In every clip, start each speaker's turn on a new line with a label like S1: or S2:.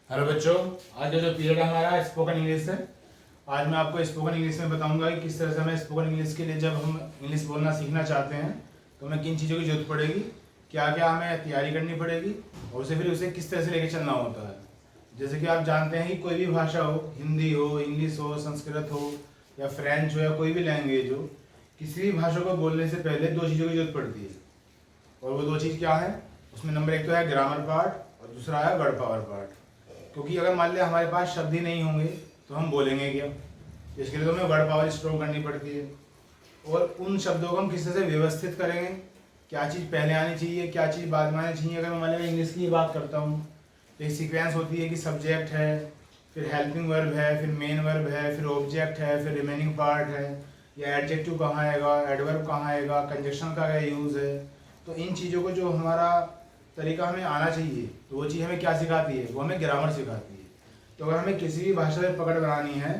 S1: Hello बच्चों, आज का जो पीरियड हमारा स्पोकन इंग्लिश है। आज मैं आपको स्पोकन इंग्लिश में बताऊंगा कि किस तरह से हमें स्पोकन इंग्लिश के लिए जब हम इंग्लिश बोलना सीखना चाहते हैं तो हमें किन चीज़ों की जरूरत पड़ेगी, क्या क्या हमें तैयारी करनी पड़ेगी और उसे किस तरह से लेके चलना होता है। जैसे कि आप जानते हैं कि कोई भी भाषा हो, हिंदी हो, इंग्लिश हो, संस्कृत हो या फ्रेंच हो या कोई भी लैंग्वेज हो, किसी भी भाषा को बोलने से पहले दो चीज़ों की जरूरत पड़ती है। और वो दो चीज़ क्या है? उसमें नंबर एक तो है ग्रामर पार्ट और दूसरा है वर्ड पावर पार्ट। क्योंकि अगर मान लिया हमारे पास शब्द ही नहीं होंगे तो हम बोलेंगे क्या? इसके लिए तो हमें वर्ड पावर स्ट्रोंग करनी पड़ती है। और उन शब्दों को हम किस तरह से व्यवस्थित करेंगे, क्या चीज़ पहले आनी चाहिए, क्या चीज़ बाद में आनी चाहिए। अगर मान लिया इंग्लिश की बात करता हूँ तो एक सीक्वेंस होती है कि सब्जेक्ट है, फिर हेल्पिंग वर्ब है, फिर मेन वर्ब है, फिर ऑब्जेक्ट है, फिर रिमेनिंग पार्ट है, या एडजेक्टिव कहाँ आएगा, एडवर्ब कहाँ आएगा, कंजक्शन का क्या यूज़ है। तो इन चीज़ों को जो हमारा तरीका हमें आना चाहिए तो वो चीज़ हमें क्या सिखाती है? वो हमें ग्रामर सिखाती है। तो अगर हमें किसी भी भाषा में पकड़ बनानी है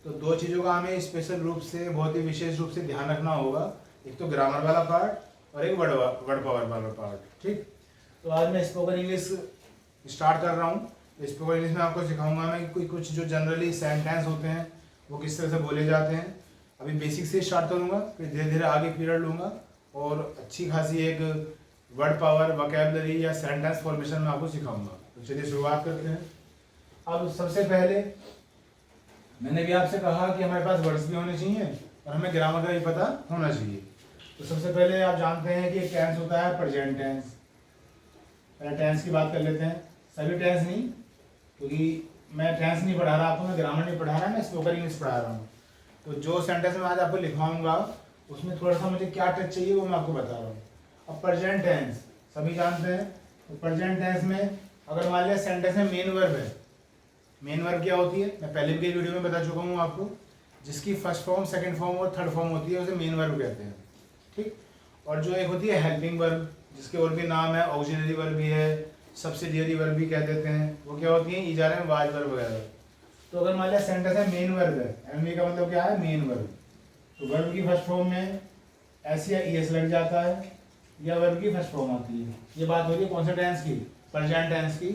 S1: तो दो चीज़ों का हमें स्पेशल रूप से, बहुत ही विशेष रूप से ध्यान रखना होगा। एक तो ग्रामर वाला पार्ट और एक वर्ड पावर वाला पार्ट। ठीक, तो आज मैं स्पोकन इंग्लिश स्टार्ट कर रहा हूँ। स्पोकन इंग्लिश में आपको सिखाऊंगा मैं कि कुछ जो जनरली सेंटेंस होते हैं वो किस तरह से बोले जाते हैं। अभी बेसिक से स्टार्ट करूँगा, फिर धीरे धीरे आगे पीरियड लूँगा और अच्छी खासी एक वर्ड पावर, वोकैबुलरी या सेंटेंस फॉर्मेशन में आपको सिखाऊंगा। तो चलिए शुरुआत करते हैं। अब सबसे पहले मैंने भी आपसे कहा कि हमारे पास वर्ड्स भी होने चाहिए और हमें ग्रामर का भी पता होना चाहिए। तो सबसे पहले आप जानते हैं कि एक टेंस होता है प्रेजेंट टेंस। पहले टेंस की बात कर लेते हैं, सभी टेंस नहीं, क्योंकि मैं टेंस नहीं पढ़ा रहा आपको, मैं ग्रामर नहीं पढ़ा रहा, मैं स्पोकन इंग्लिश पढ़ा रहा हूँ। तो जो सेंटेंस मैं आज आपको लिखवाऊंगा उसमें थोड़ा सा मुझे क्या टच चाहिए वो मैं आपको बता रहा हूँ। अब प्रेजेंट टेंस सभी जानते हैं। तो प्रेजेंट टेंस में अगर मान लिया सेंटेंस में मेन वर्ब है, मेन वर्ब क्या होती है मैं पहले भी वीडियो में बता चुका हूँ आपको, जिसकी फर्स्ट फॉर्म, सेकंड फॉर्म और थर्ड फॉर्म होती है उसे मेन वर्ब कहते हैं। ठीक, और जो एक होती है हेल्पिंग वर्ब, जिसके और भी नाम है, ऑक्सिलरी वर्ब भी है, सब्सिडियरी वर्ब भी कह देते हैं, वो क्या होती है? इजारे में वाज वर्ब वगैरह। तो अगर मान लिया सेंटेंस है मेन वर्ब है, एम का मतलब क्या है? Main verb. तो वर्ब की फर्स्ट फॉर्म में एस या ईएस लग जाता है या वर्ब की फर्स्ट फॉर्म आती है। ये बात हो रही है कौन से टेंस की? प्रेजेंट टेंस की।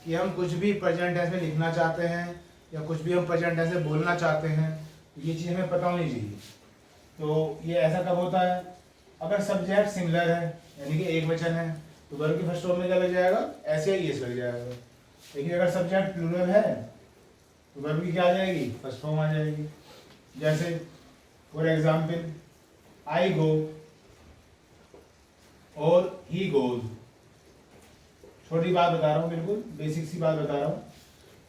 S1: कि हम कुछ भी प्रेजेंट टेंस में लिखना चाहते हैं या कुछ भी हम प्रेजेंट टेंस में बोलना चाहते हैं तो ये चीज़ हमें पता होनी चाहिए। तो ये ऐसा कब होता है? अगर सब्जेक्ट सिंगुलर है यानी कि एक वचन है तो वर्ब की फर्स्ट फॉर्म में क्या लग जाएगा? एस या ईएस लग जाएगा। लेकिन अगर सब्जेक्ट प्लूरल है तो वर्ब की क्या आ जाएगी? फर्स्ट फॉर्म आ जाएगी। जैसे फॉर एग्जाम्पल आई गो और ही गोज। छोटी बात बता रहा हूँ, बिल्कुल बेसिक सी बात बता रहा हूँ।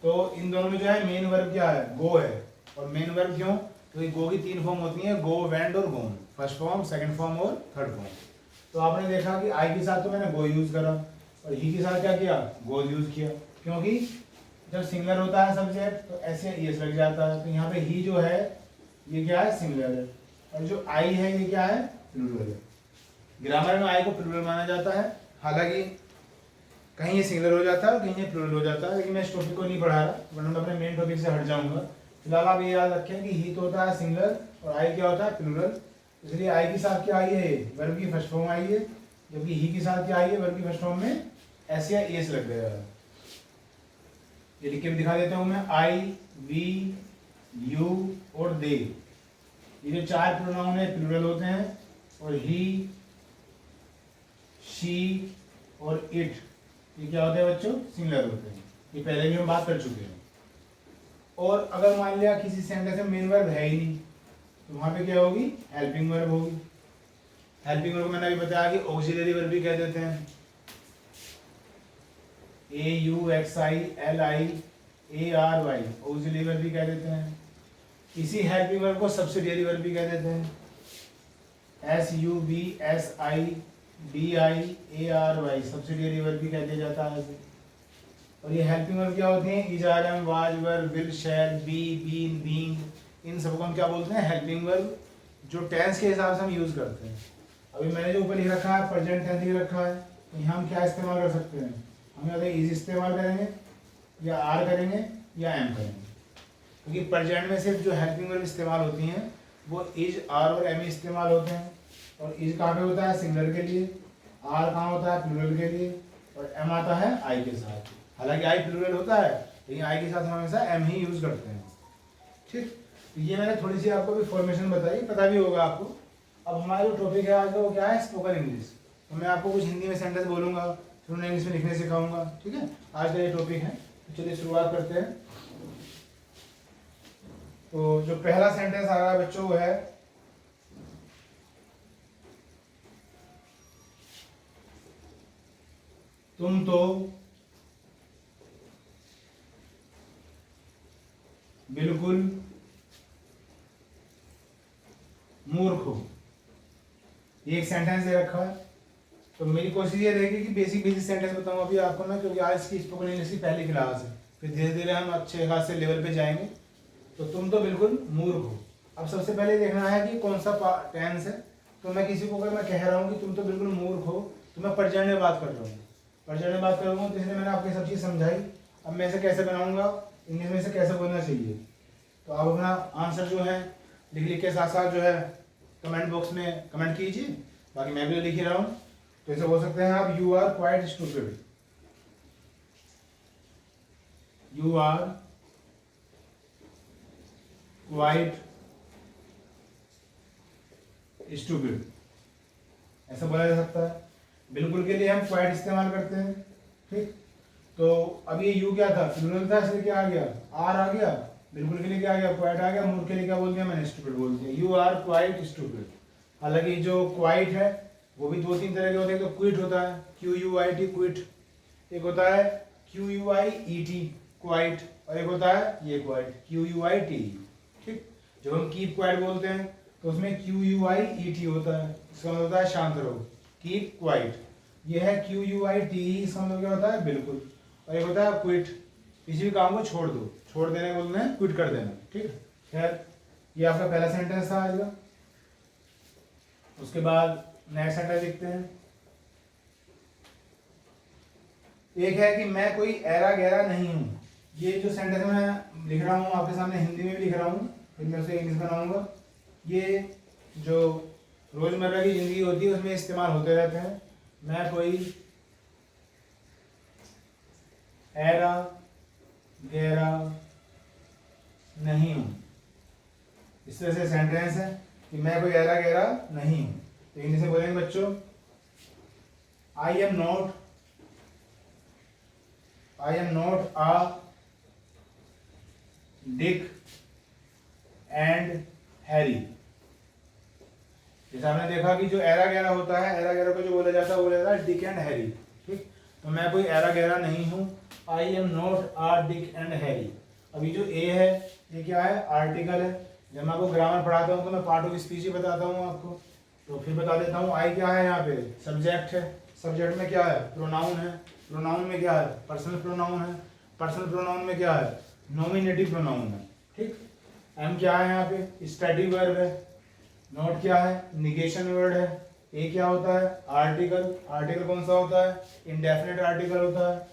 S1: तो इन दोनों में जो है मेन वर्ब क्या है? गो है। और मेन वर्ब क्यों? तो गो की तीन फॉर्म होती हैं, गो, वेंट और गोन। फर्स्ट फॉर्म, सेकंड फॉर्म और थर्ड फॉर्म। तो आपने देखा कि आई के साथ तो मैंने गो यूज करा और ही के साथ क्या किया? गोज यूज किया, क्योंकि जब सिंगुलर होता है सब्जेक्ट तो ऐसे ईएस लग जाता है। तो यहाँ पे ही जो है ये क्या है? सिंगुलर है, और जो आई है ये क्या है? प्लूरल है। ग्रामर में आई को प्लूरल माना जाता है, हालांकि कहीं ये सिंगुलर हो जाता है और कहीं ये प्लूरल हो जाता है, लेकिन मैं इस टॉपिक को नहीं पढ़ा रहा, वरना मैं अपने मेन टॉपिक से हट जाऊंगा। फिलहाल आप ये याद रखें कि ही तो होता है सिंगुलर और आई क्या होता है? प्लूरल। इसलिए आई के साथ क्या आई है? वर्ब की फर्स्ट फॉर्म आई है, जबकि ही के साथ क्या आई है? वर्ब की फर्स्ट फॉर्म में एस या एस लग गया है। ये लिख के भी दिखा देता हूँ मैं। आई, वी, यू और दे, ये जो चार प्रोनाउन है प्लूरल होते हैं, और ही, शी और इट ये क्या होते हैं बच्चों? सिंगुलर होते हैं। ये पहले भी हम बात कर चुके हैं। और अगर मान लिया किसी सेंटेंस में मेन वर्ब है ही नहीं तो वहां पे क्या होगी? हेल्पिंग वर्ब होगी। हेल्पिंग वर्ब मैंने अभी बताया कि ऑक्सिलरी वर्ब भी कह देते हैं, AUXILIARY, ऑक्सिलरी वर्ब भी कह देते हैं। इसी हेल्पिंग वर्ब को सब्सिडियरी वर्ब भी कह देते हैं, SUBSIDIARY, सब्सिडियरी वर्ब भी कह दिया जाता है ऐसे। और ये हेल्पिंग वर्ब क्या होती हैं? Is, are, am, was, were, will, shall, be, been, being, इन सबको हम क्या बोलते हैं? हेल्पिंग वर्ब, जो टेंस के हिसाब से हम यूज करते हैं। अभी मैंने जो ऊपर लिख रखा है प्रेजेंट टेंस लिख रखा है, तो यहाँ हम क्या इस्तेमाल कर सकते हैं? हम या तो इज इस्तेमाल करेंगे या आर करेंगे या एम करेंगे, क्योंकि प्रेजेंट में सिर्फ जो हेल्पिंग वर्ब इस्तेमाल होती हैं वो इज, आर और एम इस्तेमाल होते हैं। और इज कहाँ पे होता है? सिंगुलर के लिए। आर कहाँ होता है? प्लूरल के लिए। और एम आता है आई के साथ। हालांकि आई प्लूरल होता है लेकिन आई के साथ हम हमेशा एम ही यूज करते हैं। ठीक, तो ये मैंने थोड़ी सी आपको भी फॉर्मेशन बताई, पता भी होगा आपको। अब हमारा जो टॉपिक है आज का वो क्या है, स्पोकन इंग्लिश। तो मैं आपको कुछ हिंदी में सेंटेंस बोलूंगा, फिर उन्हें इंग्लिश में लिखने सिखाऊंगा। ठीक है, आज का ये टॉपिक है। तो चलिए शुरुआत करते हैं। तो जो पहला सेंटेंस आ रहा है बच्चों वो है, तुम तो बिल्कुल मूर्ख हो। ये एक सेंटेंस दे रखा है। तो मेरी कोशिश ये रहेगी कि बेसिक सेंटेंस बताऊं अभी आपको ना, क्योंकि आज की स्पोकन इंग्लिश की पहली क्लास है, फिर धीरे धीरे हम अच्छे खासे लेवल पे जाएंगे। तो तुम तो बिल्कुल मूर्ख हो। अब सबसे पहले देखना है कि कौन सा टेंस है। तो मैं किसी को अगर मैं कह रहा हूँ कि तुम तो बिल्कुल मूर्ख हो, तो मैं प्रेजेंट में बात कर रहा हूँ। प्रेजेंट में बात कर रहा हूँ, तो इसलिए मैंने आपको सब चीज़ समझाई। अब मैं इसे कैसे बनाऊंगा, इंग्लिश में इसे कैसे बोलना चाहिए। तो आप अपना आंसर जो है लिख के साथ साथ जो है कमेंट बॉक्स में कमेंट कीजिए। बाकी मैं भी लिख ही रहा हूँ। तो इसे बोल सकते हैं आप, you are quite stupid. You are quite stupid, ऐसा बोला जा सकता है। बिल्कुल के लिए हम क्वाइट इस्तेमाल करते हैं। ठीक, तो अब ये यू क्या था, प्लूरल था, इसलिए क्या आ गया, आर आ गया। बिल्कुल के लिए क्या आ गया, क्वाइट आ गया। मूर्ख के लिए क्या बोल दिया मैंने, स्टूपिड बोल दिया। You are quite stupid. हालांकि जो क्वाइट है वो भी दो तीन तरह के होते हैं। तो क्विट होता है, Q U I T, quit. एक होता है क्यू यू आई ई टी, क्वाइट। और एक होता है ये quite, Q U I T. ठीक, जब हम कीप क्वाइट बोलते हैं तो उसमें क्यू यू आई ई टी होता है, इसका मतलब होता है शांत रहो, कीप क्वाइट। ये है क्यू यू आई टी, इसका मतलब क्या होता है, बिल्कुल। और एक होता है क्विट, किसी भी काम को छोड़ दो, छोड़ देने को बोलते हैं क्विट कर देना। ठीक है, खैर ये आपका पहला सेंटेंस था आज का। उसके बाद नेक्स्ट सेंटेंस देखते हैं। एक है कि मैं कोई ऐरा गहरा नहीं हूं। ये जो सेंटेंस मैं लिख रहा हूं आपके सामने, हिंदी में भी लिख रहा हूं, फिर मैं उसे इंग्लिश बनाऊंगा। ये जो रोजमर्रा की जिंदगी होती है उसमें इस्तेमाल होते रहते हैं। मैं कोई ऐरा गहरा नहीं हूं, इस तरह से सेंटेंस है कि मैं कोई ऐरा गहरा नहीं हूं। तो इंग्लिश में बोलेंगे बच्चों, आई am not a Dick and Harry. जैसे आपने देखा कि जो ऐरा गहरा होता है, ऐरा गहरा को जो बोला जाता है वो बोला जाता है डिक एंड हैरी। ठीक, तो मैं कोई ऐरा गहरा नहीं हूं, आई am not a Dick and Harry. अभी जो ए है ये क्या है, आर्टिकल है। जब मैं आपको ग्रामर पढ़ाता हूँ तो मैं पार्ट ऑफ स्पीच ही बताता हूँ आपको। तो फिर बता देता हूँ, आई क्या है यहाँ पे, सब्जेक्ट है। सब्जेक्ट में क्या है, प्रोनाउन है। प्रोनाउन में क्या है, पर्सनल प्रोनाउन है। पर्सनल प्रोनाउन में क्या है, नॉमिनेटिव प्रोनाउन है। ठीक, एम क्या है यहाँ पे, स्टैटिक वर्ब है। नॉट क्या है, निगेशन वर्ड है। ए क्या होता है, आर्टिकल। आर्टिकल कौन सा होता है, इंडेफिनिट आर्टिकल होता है।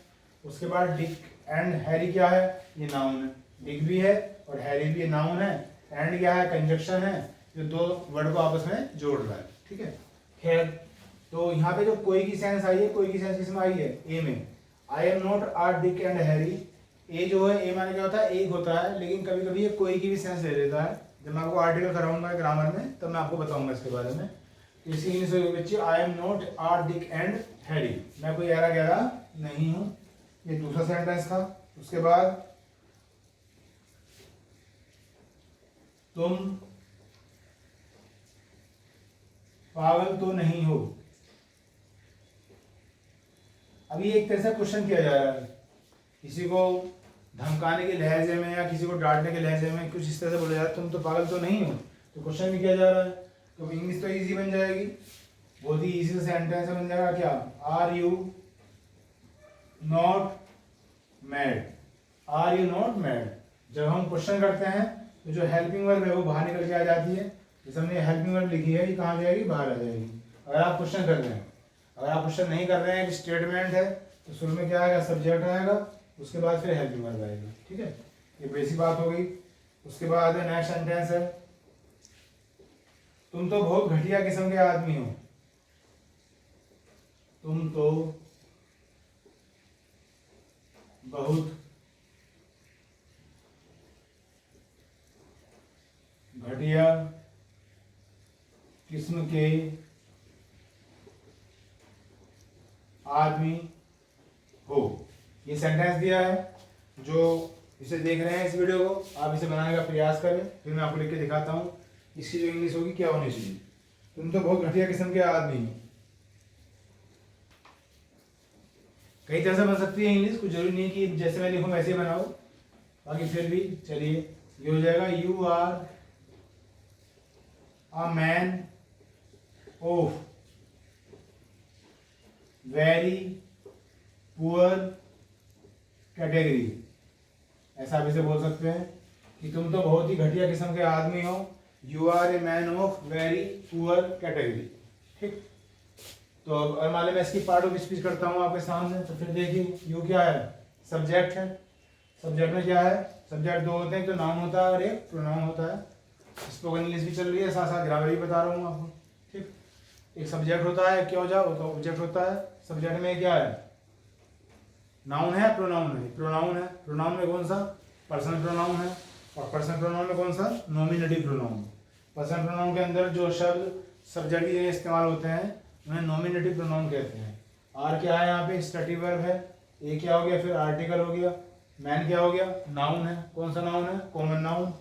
S1: उसके बाद डिक एंड हैरी क्या है, ये नाउन है। डिक भी है और हैरी भी नाउन है। एंड क्या है, कंजक्शन है, जो दो वर्ड को आपस में जोड़ रहा है। ठीक है, खैर तो यहाँ पे जो कोई की सेंस आई है, कोई की सेंस किसमें आई है, ए में। I am not a Dick and Harry. A जो है, ए माने क्या होता है, एक होता है, लेकिन कभी कभी ये कोई की भी सेंस ले लेता है। जब मैं आपको आर्टिकल कराऊंगा ग्रामर में तब मैं आपको बताऊंगा इसके बारे में। इसकी इंग्लिश होगी बच्चे, आई am not a Dick and Harry. मैं कोई ऐरा गहरा नहीं हूं। ये दूसरा सेंटेंस था। उसके बाद तुम पागल तो नहीं हो। अभी एक तरह से क्वेश्चन किया जा रहा है, किसी को धमकाने के लहजे में या किसी को डांटने के लहजे में कुछ इस तरह से बोला जा रहा है, तुम तो पागल तो नहीं हो। तो क्वेश्चन भी किया जा रहा है, तो इंग्लिश तो इजी बन जाएगी, बहुत ही इजी सेंटेंस बन जाएगा। क्या, are you not mad. Are you not mad. जब हम क्वेश्चन करते हैं तो जो हेल्पिंग वर्ब है वो बाहर निकल के आ जाती है। जैसे हमने हेल्पिंग वर्ब लिखी है, ये कहाँ जाएगी, बाहर आ जाएगी। अगर आप क्वेश्चन कर रहे हैं, अगर आप क्वेश्चन नहीं कर रहे हैं, एक स्टेटमेंट है, तो शुरू में क्या आएगा, सब्जेक्ट आएगा, उसके बाद फिर हेल्पिंग वर्ब आएगा। ठीक है, ये बेसिक बात हो गई। उसके बाद नेक्स्ट सेंटेंस है, तुम तो बहुत घटिया किस्म के आदमी हो। तुम तो बहुत के आदमी हो। ये सेंटेंस दिया है, जो इसे देख रहे हैं इस वीडियो को, आप इसे बनाने का प्रयास करें, फिर मैं आपको लिख के दिखाता हूँ इसकी जो इंग्लिश होगी क्या होनी चाहिए। तुम तो बहुत घटिया किस्म के आदमी हो। कई तरह से बन सकती है इंग्लिश, कुछ जरूरी नहीं कि जैसे मैं लिखूं वैसे बनाओ, बाकी फिर भी चलिए ये हो जाएगा, you are a man of very poor category. ऐसा आप इसे बोल सकते हैं कि तुम तो बहुत ही घटिया किस्म के आदमी हो। You are a man of very poor category. ठीक, तो अब मान लो मैं इसकी पार्ट ऑफ स्पीच करता हूँ आपके सामने, तो फिर देखिए यू क्या है, सब्जेक्ट है। सब्जेक्ट में क्या है, सब्जेक्ट दो होते हैं, तो नाउन होता है और एक प्रोनाउन होता है। स्पोकन इंग्लिश भी चल रही है, साथ साथ ग्रामर भी बता रहा हूँ आपको। ठीक, एक सब्जेक्ट होता है, क्या हो जाओ तो ऑब्जेक्ट होता है। सब्जेक्ट में क्या है, नाउन है प्रोनाउन है। प्रोनाउन है, प्रोनाउन में कौन सा, पर्सनल प्रोनाउन है, और पर्सनल प्रोनाउन में कौन सा, नॉमिनेटिव प्रोनाउन। पर्सनल प्रोनाउन के अंदर जो शब्द सब्जेक्ट के लिए इस्तेमाल होते हैं उन्हें नॉमिनेटिव प्रोनाउन कहते हैं। आर क्या है यहाँ पे, स्टैटिक वर्ब है। ए क्या हो गया, फिर आर्टिकल हो गया। मैन क्या हो गया, नाउन है। कौन सा नाउन है, कॉमन नाउन।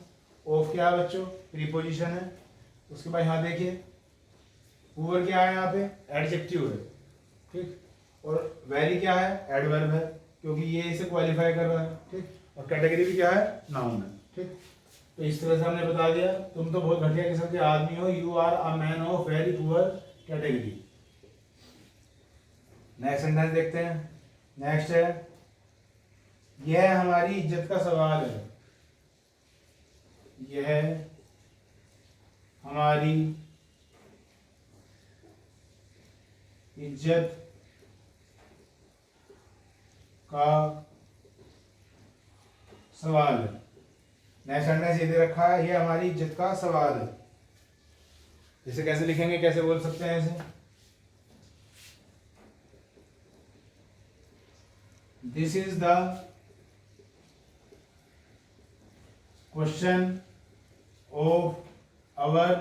S1: ऑफ क्या है बच्चों, प्रीपोजिशन है। उसके बाद यहाँ देखिए पुअर क्या है, यहाँ पे एडजेक्टिव है। ठीक, और वेरी क्या है, एडवर्ब है, क्योंकि ये इसे क्वालिफाई कर रहा है। ठीक, और कैटेगरी भी क्या है, नाउन है। ठीक, तो इस तरह से हमने बता दिया, तुम तो बहुत घटिया किस्म के आदमी हो। You are a man of very poor category. Next sentence देखते हैं। नेक्स्ट है, यह हमारी इज्जत का सवाल है। यह हमारी इज्जत का सवाल है। नेक्स्ट सेंटेंस ये दे रखा है, यह हमारी इज्जत का सवाल है। इसे कैसे लिखेंगे, कैसे बोल सकते हैं इसे, this is the question of our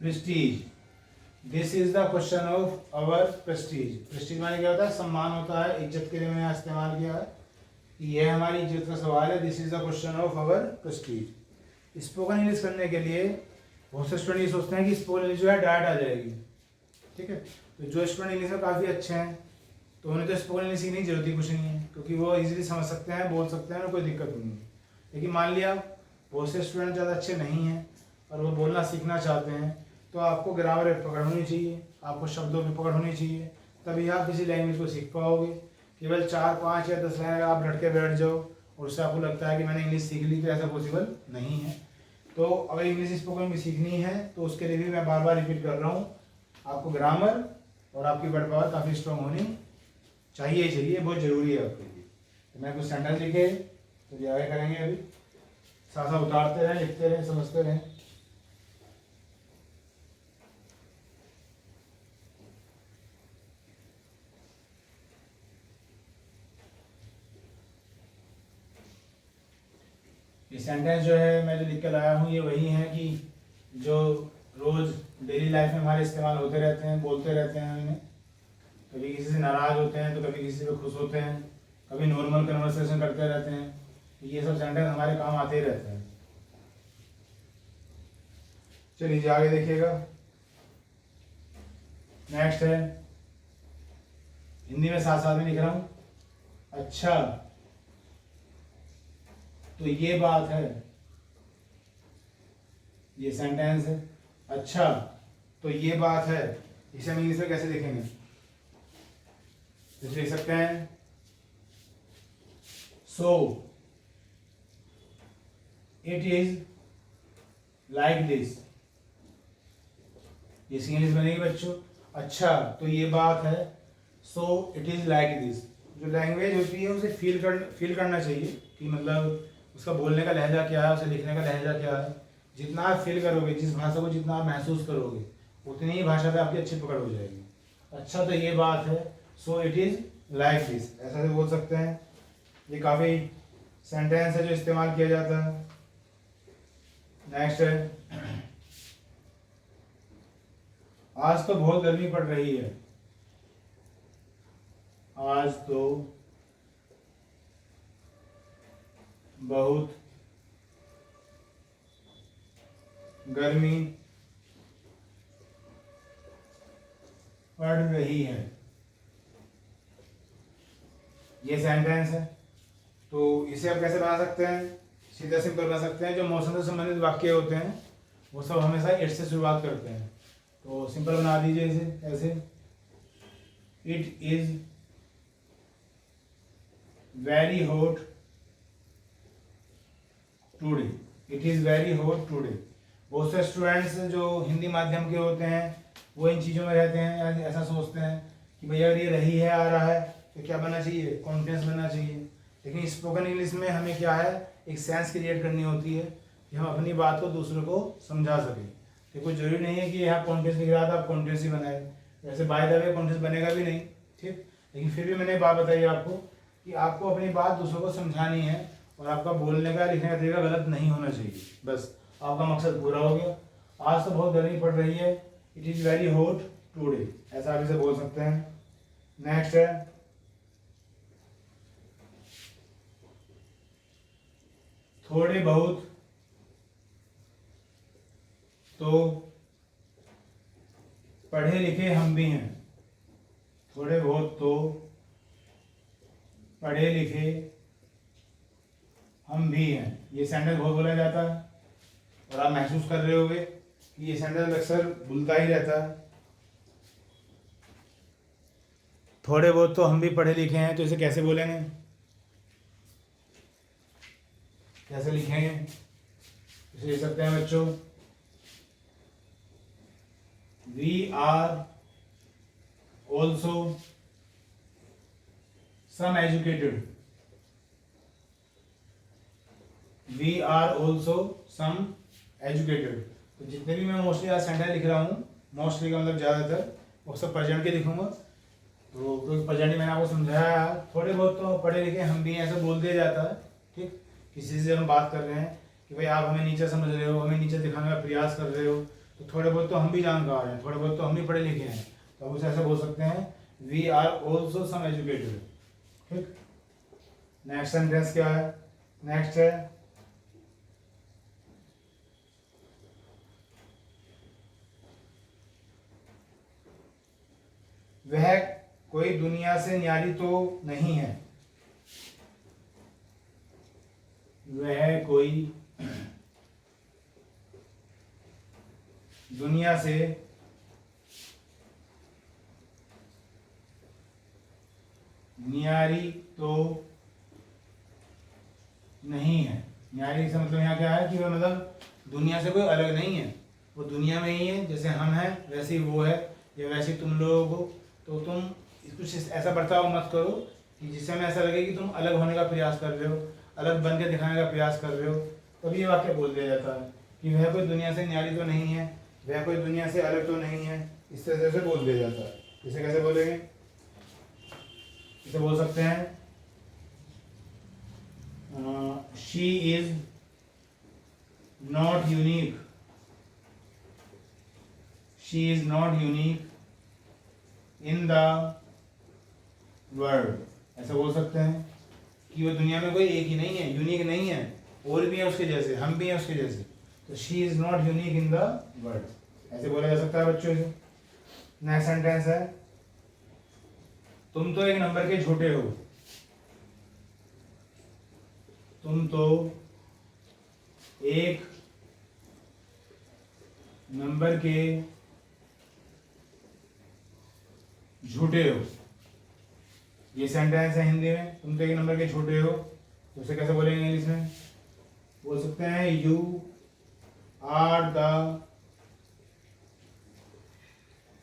S1: prestige. This is the question of our prestige. Prestige माने क्या होता है, सम्मान होता है। इज्जत के लिए मैंने इस्तेमाल किया है कि यह हमारी इज्जत का सवाल है। This is the question of our prestige. Spoken English करने के लिए बहुत से स्टूडेंट ये सोचते हैं कि स्पोकन इंग्लिश जो है डायरेक्ट आ जाएगी। ठीक है, तो जो स्टूडेंट इंग्लिश में काफ़ी अच्छे हैं तो उन्हें तो स्पोकन इंग्लिश सीखने की जरूरत ही कुछ नहीं है, क्योंकि वो इजीली समझ सकते हैं, बोल सकते हैं, कोई दिक्कत नहीं है। लेकिन मान लिया बहुत से स्टूडेंट ज़्यादा अच्छे नहीं हैं और वो बोलना सीखना चाहते हैं, तो आपको ग्रामर पे पकड़ होनी चाहिए, आपको शब्दों पे पकड़ होनी चाहिए, तभी आप किसी लैंग्वेज को सीख पाओगे। केवल 4, 5 या 10 लाइन अगर आप रट के बैठ जाओ और उससे आपको लगता है कि मैंने इंग्लिश सीख ली, तो ऐसा पॉसिबल नहीं है। तो अगर इंग्लिश स्पोकन भी सीखनी है तो उसके लिए भी मैं बार बार रिपीट कर रहा हूँ, आपको ग्रामर और आपकी वर्ड पावर काफ़ी स्ट्रॉन्ग होनी चाहिए ही चाहिए, बहुत ज़रूरी है आपके लिए। तो मैं कुछ सेंटेंस लिखे तो ये आगे करेंगे, अभी साथ साथ उतारते रहें, लिखते रहें, समझते रहें। ये सेंटेंस जो है मैं जो लिख कर लाया हूँ ये वही है कि जो रोज़ डेली लाइफ में हमारे इस्तेमाल होते रहते हैं, बोलते रहते हैं इन्हें। कभी किसी से नाराज़ होते हैं तो कभी किसी से खुश होते हैं, कभी नॉर्मल कन्वर्सेशन करते रहते हैं। तो ये सब सेंटेंस हमारे काम आते ही रहते हैं। चलिए आगे देखिएगा। नेक्स्ट है, हिंदी में साथ साथ में लिख रहा हूँ। अच्छा तो ये बात है, ये सेंटेंस है। अच्छा तो ये बात है, इसे हम इंग्लिश में कैसे लिखेंगे, इसे लिख सकते हैं so it is like this. इसकी इंग्लिश बनेगी बच्चों, अच्छा तो ये बात है, so it is like this. जो लैंग्वेज होती है उसे फील करना चाहिए कि मतलब उसका बोलने का लहजा क्या है, उसे लिखने का लहजा क्या है। जितना आप फील करोगे, जिस भाषा को जितना आप महसूस करोगे, उतनी ही भाषा पे आपकी अच्छी पकड़ हो जाएगी। अच्छा तो ये बात है, so it is like this, ऐसा भी बोल सकते हैं। ये काफ़ी सेंटेंस है जो इस्तेमाल किया जाता है। नेक्स्ट है, आज तो बहुत गर्मी पड़ रही है। आज तो बहुत गर्मी पड़ रही है। ये सेंटेंस है। तो इसे आप कैसे बना सकते हैं? सीधा सिंपल बना सकते हैं। जो मौसम से संबंधित वाक्य होते हैं वो सब हमेशा इट से शुरुआत करते हैं। तो सिंपल बना दीजिए इसे ऐसे, it is very hot today. It is very hot today. बहुत से स्टूडेंट्स जो हिंदी माध्यम के होते हैं वो इन चीज़ों में रहते हैं, ऐसा सोचते हैं कि भैया अगर ये रही है आ रहा है तो क्या बनना चाहिए? कॉन्फिडेंस बनना चाहिए। लेकिन स्पोकन इंग्लिश में हमें क्या है, एक सेंस क्रिएट करनी होती है कि हम अपनी बात को दूसरों को समझा सकें। तो कोई जरूरी नहीं है कि यहाँ कॉन्फिडेंस लिख रहा था आप कॉन्फिडेंस ही बनाए, वैसे बाय द वे कॉन्फिडेंस बनेगा भी नहीं, ठीक। लेकिन फिर भी मैंने बात बताई आपको कि आपको अपनी बात दूसरों को समझानी है और आपका बोलने का लिखने का तरीका गलत नहीं होना चाहिए। बस आपका मकसद पूरा हो गया। आज तो बहुत गर्मी पड़ रही है, it is very hot today, ऐसा आप इसे बोल सकते हैं। नेक्स्ट है थोड़े बहुत तो पढ़े लिखे हम भी हैं। थोड़े बहुत तो पढ़े लिखे हम भी हैं। ये सेंटेंस बहुत बोला जाता है और आप महसूस कर रहे होंगे कि ये सेंटेंस अक्सर भूलता ही रहता है। थोड़े बहुत तो हम भी पढ़े लिखे हैं, तो इसे कैसे बोलेंगे, कैसे लिखेंगे? इसे लिख सकते हैं बच्चों, we are also some educated. We are also some educated. तो जितने भी मैं मोस्टली आज सेंटेंस लिख रहा हूँ, मोस्टली का मतलब ज़्यादातर, वो सब प्रेजेंट के लिखूंगा। तो क्योंकि प्रेजेंट मैंने आपको समझाया, थोड़े बहुत तो पढ़े लिखे हम भी ऐसे बोल दिया जाता है, ठीक। किसी से हम बात कर रहे हैं कि भाई आप हमें नीचे समझ रहे हो, हमें नीचे दिखाने का प्रयास कर रहे हो, तो थोड़े बहुत तो हम भी जानकार हैं, थोड़े बहुत तो हम भी पढ़े लिखे हैं, तो आप उसे ऐसे बोल सकते हैं, we are also some educated, ठीक। नेक्स्ट सेंटेंस क्या है? नेक्स्ट है वह कोई दुनिया से न्यारी तो नहीं है। वह कोई दुनिया से न्यारी तो नहीं है। न्यारी से मतलब यहाँ क्या है कि वह मतलब दुनिया से कोई अलग नहीं है, वो दुनिया में ही है, जैसे हम हैं वैसे ही वो है, या वैसे ही तुम लोग हो। तो तुम कुछ ऐसा बर्ताव मत करो कि जिससे हमें ऐसा लगे कि तुम अलग होने का प्रयास कर रहे हो, अलग बन के दिखाने का प्रयास कर रहे हो। तब ये वाक्य बोल दिया जाता है कि वह कोई दुनिया से न्यारी तो नहीं है, वह कोई दुनिया से अलग तो नहीं है, इस तरह से बोल दिया जाता है। इसे कैसे बोलेंगे? इसे बोल सकते हैं she is not unique. She is not unique in the world. ऐसा बोल सकते हैं कि वो दुनिया में कोई एक ही नहीं है, यूनिक नहीं है, और भी है उसके जैसे, हम भी हैं उसके जैसे। तो she is not unique in the world, ऐसे बोला जा सकता है बच्चों से। नेक्स्ट सेंटेंस है तुम तो एक नंबर के झूठे हो। तुम तो एक नंबर के झूठे हो। ये सेंटेंस है हिंदी में, तुम तो एक नंबर के झूठे हो। तो उसे कैसे बोलेंगे इंग्लिश में? बोल सकते हैं you are the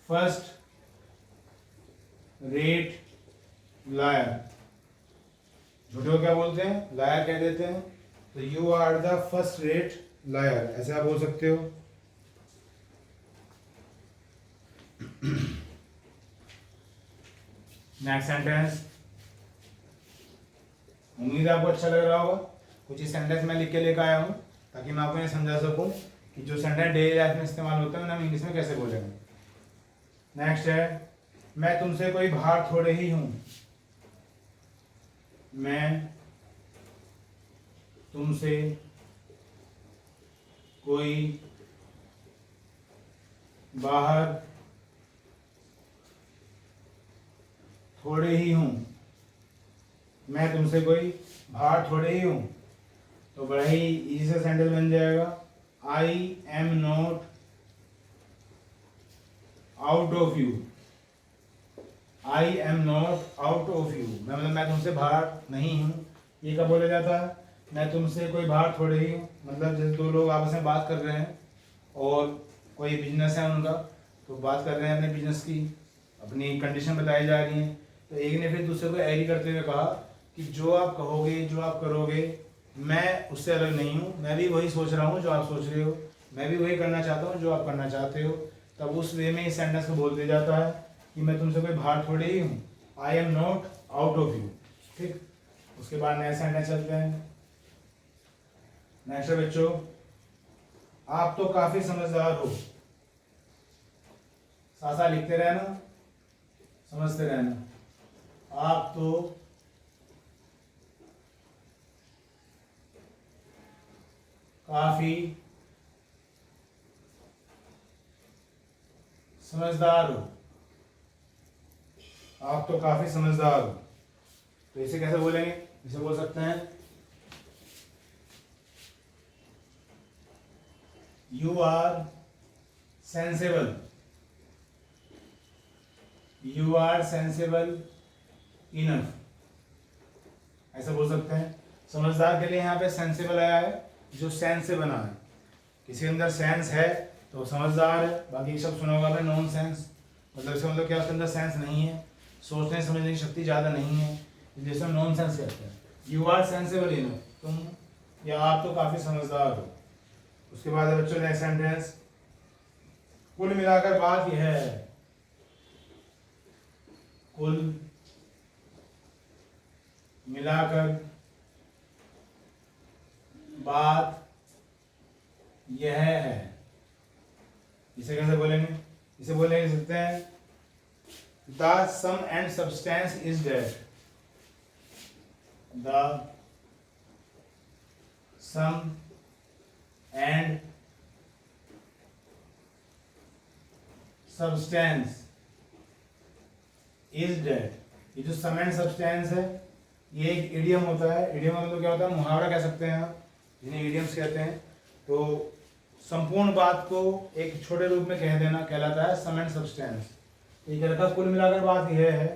S1: first rate liar. झूठे को क्या बोलते हैं? लायर कह देते हैं। तो you are the first rate liar, ऐसे आप बोल सकते हो। नेक्स्ट सेंटेंस, उम्मीद है आपको अच्छा लग रहा होगा। कुछ इस सेंटेंस में लिख के लेकर आया हूँ ताकि मैं आपको ये समझा सकूँ कि जो सेंटेंस डेली लाइफ में इस्तेमाल होता है उन्हें हम इंग्लिश में कैसे बोलेंगे। नेक्स्ट है, मैं तुमसे कोई भार थोड़े ही हूं। मैं तुमसे कोई बाहर थोड़े ही हूं। मैं तुमसे कोई भार थोड़े ही हूं, तो बड़ा ही इजी से सेंटेंस बन जाएगा, आई am not out of you. I am not out of you, मतलब मैं तुमसे बाहर नहीं हूँ। ये कब बोला जाता है? मैं तुमसे कोई बाहर थोड़े ही हूँ, मतलब जैसे दो लोग आपस में बात कर रहे हैं और कोई बिजनेस है उनका, तो बात कर रहे हैं अपने बिजनेस की, अपनी कंडीशन बताई जा रही है, तो एक ने फिर दूसरे को एग्री करते हुए कहा कि जो आप कहोगे, जो आप करोगे, मैं उससे अलग नहीं हूँ, मैं भी वही सोच रहा हूँ जो आप सोच रहे हो, मैं भी वही करना चाहता हूँ जो आप करना चाहते हो। तब उस वे में इस सेंटेंस को बोल दिया जाता है कि मैं तुमसे कोई बाहर थोड़े ही हूँ, I am not out of you. ठीक, उसके बाद नए सेंटेंस चलते हैं। नेक्स्ट है बच्चों, आप तो काफी समझदार हो। साथ साथ लिखते रहना, समझते रहना। आप तो काफी समझदार हो। आप तो काफी समझदार हो, तो इसे कैसे बोलेंगे? इसे बोल सकते हैं, you are sensible. You are sensible enough, ऐसा बोल सकते हैं। समझदार के लिए यहाँ पे सेंसेबल आया है, जो सेंस से बना है। किसी के अंदर सेंस है तो समझदार है। बाकी सब सुना होगा आपने, नॉन सेंस, मतलब इसका मतलब क्या, उसके अंदर सेंस नहीं है, सोचने समझने की शक्ति ज़्यादा नहीं है, जैसे हम नॉन सेंस कहते हैं। यू आर सेंसेबल इनफ, तुम या आप तो काफ़ी समझदार हो। उसके बाद बच्चों नेक्स्ट सेंटेंस, कुल मिलाकर बात यह है। कुल मिलाकर बात यह है, इसे कैसे बोलेंगे? इसे बोलेंगे सकते हैं, the sum and substance is that. The sum and substance is that. ये जो सम एंड सब्सटेंस है, ये एक इडियम होता है। इडियम मतलब क्या होता है? मुहावरा कह सकते हैं आप, जिन्हें इडियम्स कहते हैं। तो संपूर्ण बात को एक छोटे रूप में कह देना कहलाता है सम एंड सब्सटेंस। तो ये कहता है कुल मिलाकर बात यह है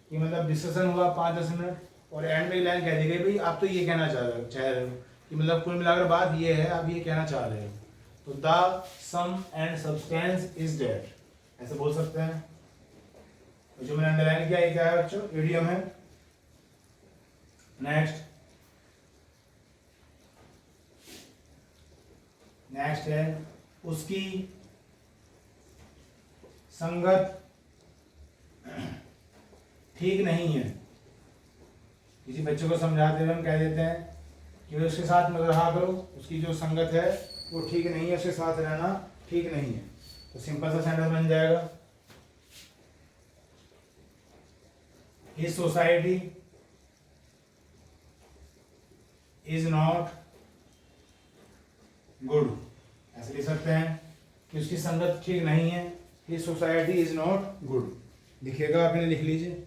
S1: कि मतलब डिस्कशन हुआ 5-10 मिनट और एंड में लाइन कह दी गई, भाई आप तो ये कहना चाह रहे हो कि मतलब कुल मिलाकर बात ये है, आप ये कहना चाह रहे हो। तो the sum and substance is that, ऐसे बोल सकते हैं। तो जो मैंने अंडरलाइन किया, ये क्या है बच्चों? इडियम है। नेक्स्ट है, उसकी संगत ठीक नहीं है। किसी बच्चे को समझाते हुए हम कह देते हैं कि वे उसके साथ मत रहा करो, उसकी जो संगत है वो ठीक नहीं है, उसके साथ रहना ठीक नहीं है। तो सिंपल सा सेंटेंस बन जाएगा, his society is not good. ऐसे लिख सकते हैं कि उसकी संगत ठीक नहीं है, his society is not good. लिखिएगा, आपने लिख लीजिए।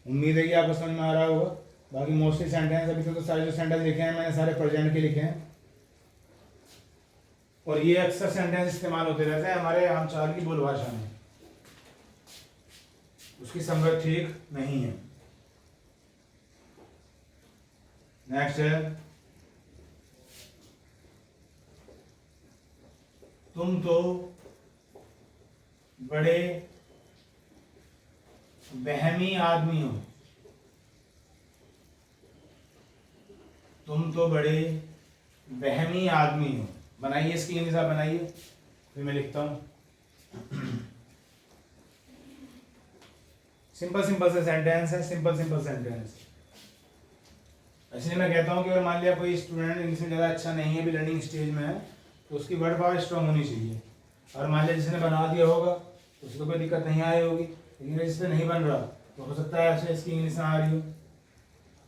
S1: उम्मीद है कि आपको समझ में आ रहा होगा। बाकी मोस्टली सेंटेंस अभी तक तो सारे जो सेंटेंस लिखे हैं मैंने सारे प्रेजेंट के लिखे हैं, और ये अक्सर सेंटेंस इस्तेमाल होते रहते हैं हमारे आम चाल की बोल भाषा में। उसकी संगत ठीक नहीं है। नेक्स्ट है, तुम तो बड़े वहमी आदमी हो। तुम तो बड़े वहमी आदमी हो। बनाइए इसकी इंग्लिश, आप बनाइए, फिर मैं लिखता हूं। सिंपल सिंपल से सेंटेंस है, सिंपल सिंपल सेंटेंस। इसलिए मैं कहता हूं कि अगर मान लिया कोई स्टूडेंट इंग्लिश में ज़्यादा अच्छा नहीं है, अभी लर्निंग स्टेज में है, तो उसकी वर्ड पावर स्ट्रॉन्ग होनी चाहिए। और मान लिया जिसने बना दिया होगा तो उसको कोई दिक्कत नहीं आई होगी, लेकिन जिससे नहीं बन रहा तो हो सकता है उसे इसकी इंग्लिश ना आ रही हो।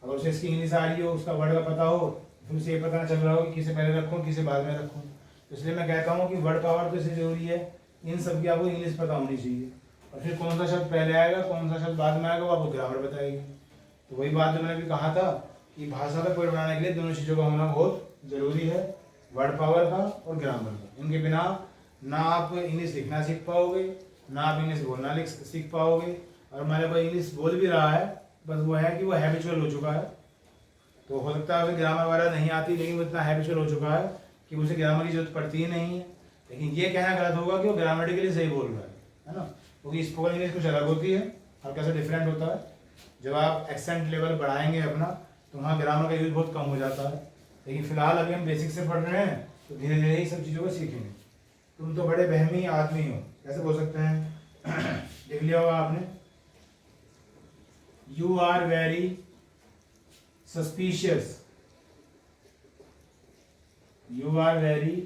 S1: अगर उसे इसकी इंग्लिश आ रही हो, उसका वर्ड का पता हो, फिर उसे ये पता ना चल रहा हो कि किसे पहले रखूँ किसे बाद में रखूँ। तो इसलिए मैं कहता हूँ कि वर्ड पावर तो इससे जरूरी है, इन सब की आपको इंग्लिश पता होनी चाहिए। और फिर कौन सा शब्द पहले आएगा कौन सा शब्द बाद में आएगा वो आपको ग्रामर बताएगी। तो वही बात जो मैंने भी कहा था कि भाषा का कोड बनाने के लिए दोनों चीज़ों का होना बहुत ज़रूरी है, वर्ड पावर का और ग्रामर का। इनके बिना ना आप इंग्लिश लिखना सीख पाओगे, ना आप इंग्लिश बोलना सीख पाओगे। और हमारे कोई इंग्लिश बोल भी रहा है, बस वो है कि वो हैबिचुअल हो चुका है, तो हो सकता है उसे ग्रामर वगैरह नहीं आती, लेकिन वो इतना हैबिचुअल हो चुका है कि उसे ग्रामर की जरूरत पड़ती ही नहीं है। लेकिन ये कहना गलत होगा कि वो ग्रामेटिकली सही बोल रहा है ना, क्योंकि स्पोकन इंग्लिश कुछ अलग होती है और कैसे डिफरेंट होता है। जब आप एक्सेंट लेवल बढ़ाएंगे अपना तो वहाँ ग्रामर का यूज बहुत कम हो जाता है। लेकिन फिलहाल अभी हम बेसिक से पढ़ रहे हैं तो धीरे धीरे ही सब चीज़ों को सीखेंगे। तुम तो बड़े बहमी आदमी हो, कैसे बोल सकते हैं? लिख लिया होगा आपने, you are very suspicious, you are very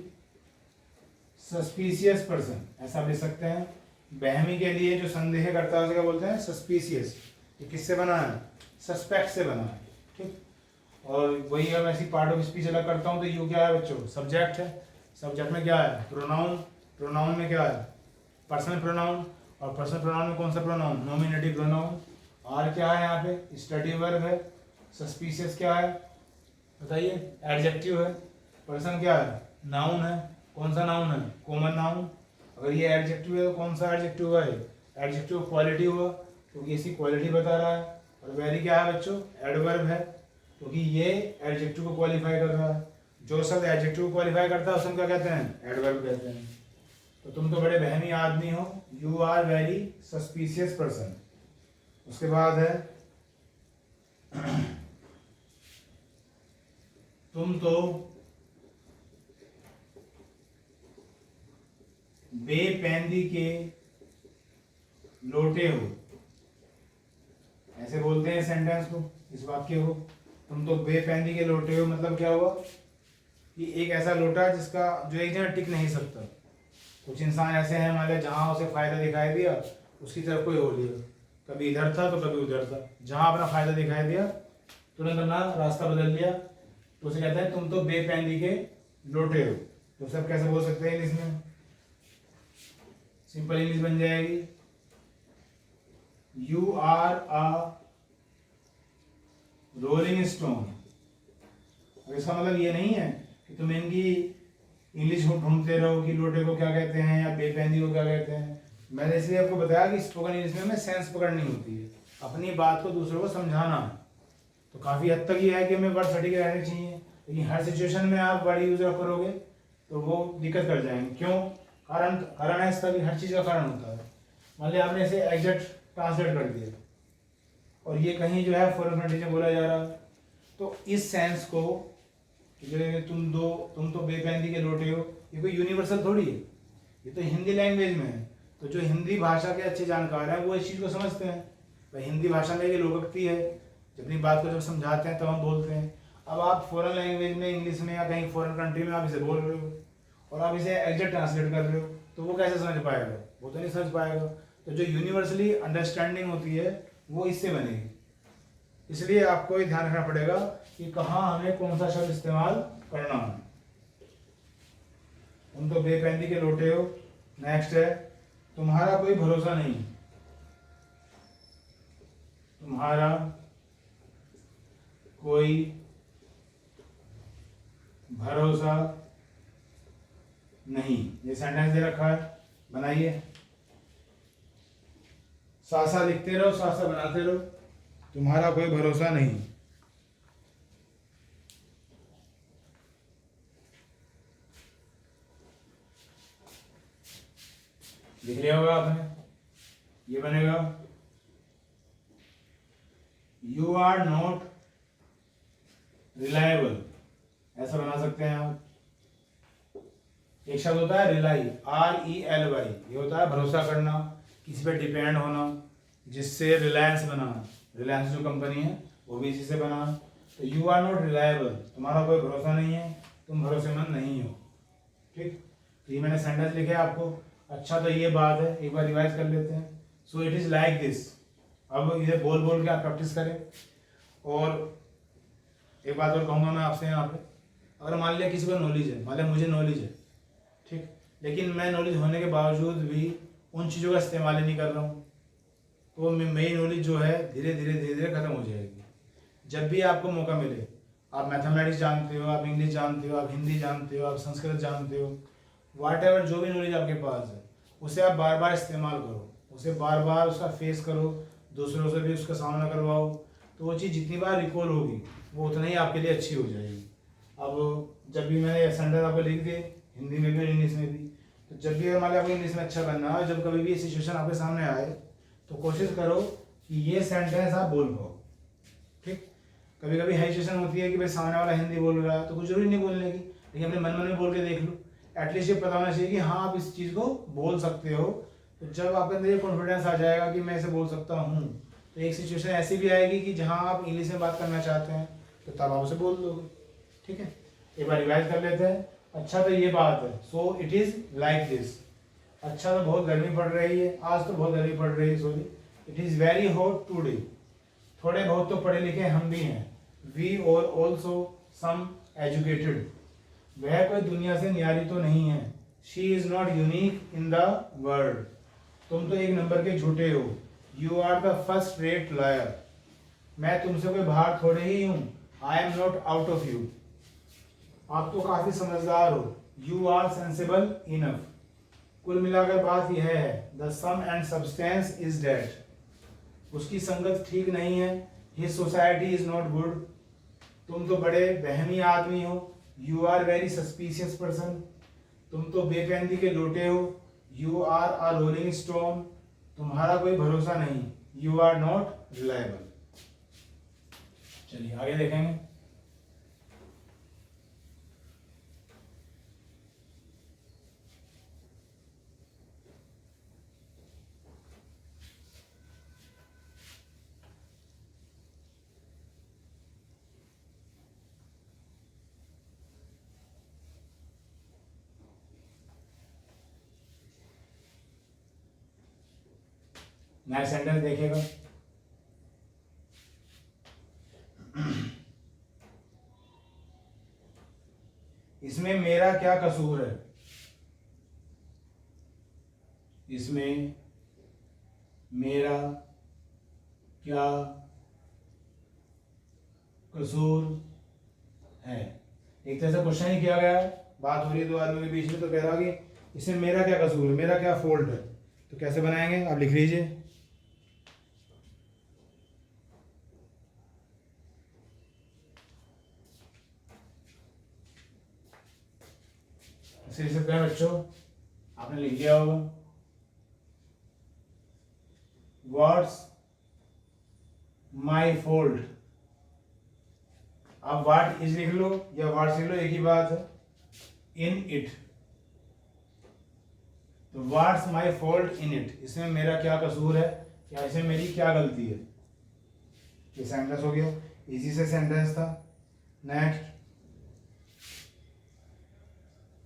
S1: suspicious person, ऐसा लिख सकते हैं। बहमी के लिए जो संदेह करता है उसे क्या बोलते हैं? सस्पिशियस। ये किससे बना है? सस्पेक्ट से बना है, ठीक। और वही अगर मैं ऐसी पार्ट ऑफ स्पीच अलग करता हूँ तो यू क्या है बच्चों? सब्जेक्ट है। सब्जेक्ट में क्या है? प्रोनाउन। प्रोनाउन में क्या है? Personal pronoun. और पर्सनल प्रोनाउन में कौन सा प्रोनाउन? Nominative pronoun. और क्या है यहाँ पे? स्टडी वर्ब है। सस्पिशियस क्या है बताइए? एडजेक्टिव है। पर्सन क्या है? नाउन है। कौन सा नाउन है? Common noun. अगर ये एडजेक्टिव है तो कौन सा एडजेक्टिव है? एडजेक्टिव क्वालिटी हुआ क्योंकि इसकी क्वालिटी बता रहा है। और वेरी क्या है बच्चों? एडवर्ब है क्योंकि ये एडजेक्टिव को क्वालिफाई कर रहा है। जो शब्द एडजेक्टिव को क्वालिफाई करता है उसे क्या कहते हैं? एडवर्ब कहते हैं। तो तुम तो बड़े बहमी आदमी हो, you are very suspicious person. उसके बाद है तुम तो बेपैंदी के लोटे हो, ऐसे बोलते हैं सेंटेंस को, इस वाक्य को। तुम तो बेपैंदी के लोटे हो मतलब क्या हुआ कि एक ऐसा लोटा जिसका जो एक जगह टिक नहीं सकता। कुछ इंसान ऐसे हैं मान लिया जहाँ उसे फायदा दिखाई दिया उसकी तरफ कोई हो लिया, कभी इधर था तो कभी उधर था, जहाँ अपना फायदा दिखाई दिया तुरंत अपना रास्ता बदल लिया, तो उसे कहते हैं तुम तो बेपैंदी के लोटे हो। तो सब कैसे बोल सकते हैं इंग्लिश में? सिंपल इंग्लिश बन जाएगी, you are a rolling stone. अब इसका मतलब ये नहीं है कि तुम इनकी इंग्लिश को ढूंढते रहो कि लोटे को क्या कहते हैं या बेपैंदी को क्या कहते हैं। मैंने इसलिए आपको बताया कि स्पोकन इंग्लिश में हमें सेंस पकड़नी होती है, अपनी बात को दूसरों को समझाना है। तो काफ़ी हद तक ये है कि हमें वर्ड सटीक रहने चाहिए, लेकिन हर सिचुएशन में आप वर्ड यूज करोगे तो वो दिक्कत कर जाएंगे। क्यों? कारण है इसका भी, हर चीज़ का कारण होता है। मान लिया आपने इसे एग्जैक्ट ट्रांसलेट कर दिया और ये कहीं जो है फॉरेन कंट्री में बोला जा रहा है, तो इस सेंस को जो तुम तो बेपैंदी के लोटे हो, ये कोई यूनिवर्सल थोड़ी है, ये तो हिंदी लैंग्वेज में है। तो जो हिंदी भाषा के अच्छे जानकार हैं वो इस चीज़ को समझते हैं। भाई हिंदी भाषा में ये लोकोक्ति है, जब अपनी बात को जब समझाते हैं तब हम बोलते हैं। अब आप फॉरेन लैंग्वेज में इंग्लिश में या कहीं फॉरेन कंट्री में आप इसे बोल रहे हो और आप इसे एग्जैक्ट ट्रांसलेट कर रहे हो, तो वो कैसे समझ पाएगा? वो तो नहीं समझ पाएगा। तो जो यूनिवर्सली अंडरस्टैंडिंग होती है वो इससे बनेगी। इसलिए आपको ये ध्यान रखना पड़ेगा कि कहाँ हमें कौन सा शब्द इस्तेमाल करना है। तुम तो बेपैंदी के लोटे हो। नेक्स्ट है, तुम्हारा कोई भरोसा नहीं, तुम्हारा कोई भरोसा नहीं। ये सेंटेंस दे रखा है, बनाइए। सासा लिखते रहो, सासा बनाते रहो। तुम्हारा कोई भरोसा नहीं। लिख लिया होगा आपने, ये बनेगा यू आर नॉट रिलायबल, ऐसा बना सकते हैं आप। एक शब्द होता है रिलाई, RELY, ये होता है भरोसा करना, किसी पे डिपेंड होना, जिससे रिलायंस बना। रिलायंस जो कंपनी है वो भी इसी से बना। तो यू आर नॉट रिलायबल, तुम्हारा कोई भरोसा नहीं है, तुम भरोसेमंद नहीं हो। ठीक, तो ये मैंने सेंटेंस लिखे आपको। अच्छा, तो ये बात है, एक बार रिवाइज कर लेते हैं। So it is like this. अब इसे बोल बोल के आप प्रैक्टिस करें। और एक बात और कहूँगा मैं आपसे यहाँ पे, अगर मान लिया किसी को नॉलेज है, मान लिया मुझे नॉलेज है, ठीक, लेकिन मैं नॉलेज होने के बावजूद भी उन चीज़ों का इस्तेमाल ही नहीं कर रहा हूँ, तो मेरी नॉलेज जो है धीरे धीरे खत्म हो जाएगी। जब भी आपको मौका मिले, आप मैथमेटिक्स जानते हो, आप इंग्लिश जानते हो, आप हिंदी जानते हो, आप संस्कृत जानते हो, वाट एवर जो भी नॉलेज आपके पास है, उसे आप बार बार इस्तेमाल करो, उसे बार बार उसका फेस करो, दूसरों से भी उसका सामना करवाओ, तो वो चीज़ जितनी बार रिकॉल होगी वो उतना ही आपके लिए अच्छी हो जाएगी। अब जब भी मैंने सेंटेंस आपको लिख दिए, हिंदी में भी और इंग्लिश में भी, तो जब भी मान लिया आपको इंग्लिश में अच्छा करना है, जब कभी भी सिचुएशन आपके सामने आए तो कोशिश करो कि ये सेंटेंस आप बोल पाओ। ठीक, कभी कभी हाई सिचुएशन होती है कि भाई सामने वाला हिंदी बोल रहा है तो कुछ जरूरी नहीं बोलने की, लेकिन अपने मन में बोल के देख लो। एटलीस्ट ये पता होना चाहिए कि हाँ आप इस चीज़ को बोल सकते हो। तो जब आपके अंदर ये कॉन्फिडेंस आ जाएगा कि मैं इसे बोल सकता हूँ, तो एक सिचुएशन ऐसी भी आएगी कि जहाँ आप इंग्लिश में बात करना चाहते हैं तो तब आप उसे बोल दोगे। ठीक है, एक बार रिवाइज कर लेते हैं। अच्छा, तो ये बात है, so it is like this. अच्छा, तो बहुत गर्मी पड़ रही है, आज तो बहुत गर्मी पड़ रही है, sorry. It is very hot today. थोड़े बहुत तो पढ़े लिखे हम भी हैं। वी और ऑल्सो सम एजुकेटेड। वह कोई दुनिया से न्यारी तो नहीं है। She is not unique in the world. तुम तो एक नंबर के झूठे हो। You are the first rate liar. मैं तुमसे कोई बाहर थोड़े ही हूँ। I am not out of you. आप तो काफी समझदार हो। You are sensible enough. कुल मिलाकर बात यह है, the sum and substance is that. उसकी संगत ठीक नहीं है। His society is not good. तुम तो बड़े वहमी आदमी हो। You are very suspicious person. तुम तो बेपैंदी के लोटे हो। You are a rolling stone. तुम्हारा कोई भरोसा नहीं। You are not reliable. चलिए आगे देखेंगे। नया सेंटेंस देखिएगा। इसमें मेरा क्या कसूर है। इसमें मेरा क्या कसूर है। एक तरह से क्वेश्चन ही किया गया है, बात हो रही है दो आदमियों के बीच में, तो कह रहा कि इसमें मेरा क्या कसूर है, मेरा क्या फॉल्ट है। तो कैसे बनाएंगे, आप लिख लीजिए। इसे लिख सकते हैं बच्चों, आपने लिख लिया होगा। What's my fault. अब व्हाट इज लिख लो या व्हाट्स लिख लो, एक ही बात है। In it. तो what's my fault in it, इसमें मेरा क्या कसूर है या इसमें मेरी क्या गलती है। ये सेंटेंस हो गया, इजी से सेंटेंस था। नेक्स्ट,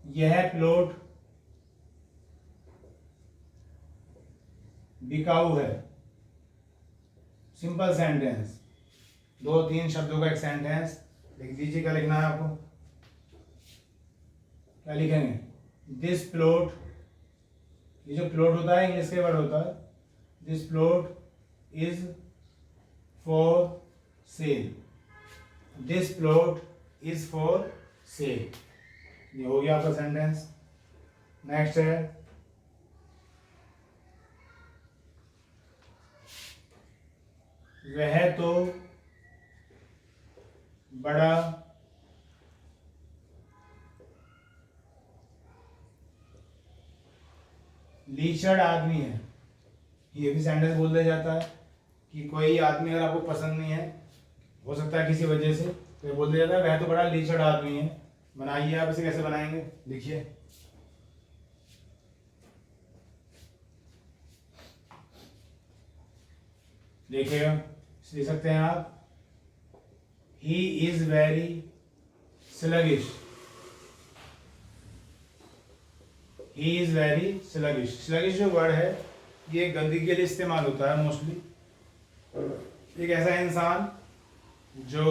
S1: यह प्लॉट बिकाऊ है। सिंपल सेंटेंस, दो तीन शब्दों का एक सेंटेंस लिख दीजिए। क्या लिखना है आपको, क्या लिखेंगे। दिस प्लॉट, ये जो प्लॉट होता है इंग्लिश के वर्ड होता है। This plot is for sale. This plot is for sale. ये हो गया आपका सेंटेंस। नेक्स्ट है, वह तो बड़ा लीचड़ आदमी है। ये भी सेंटेंस बोल दिया जाता है कि कोई आदमी अगर आपको पसंद नहीं है, हो सकता है किसी वजह से, तो ये बोल दिया जाता है वह तो बड़ा लीचड़ आदमी है। बनाइए आप इसे, कैसे बनाएंगे लिखिए। देखिएगा, लिख सकते हैं आप, he is very sluggish. He is very sluggish. Sluggish जो वर्ड है ये गंदगी के लिए इस्तेमाल होता है मोस्टली। एक ऐसा इंसान जो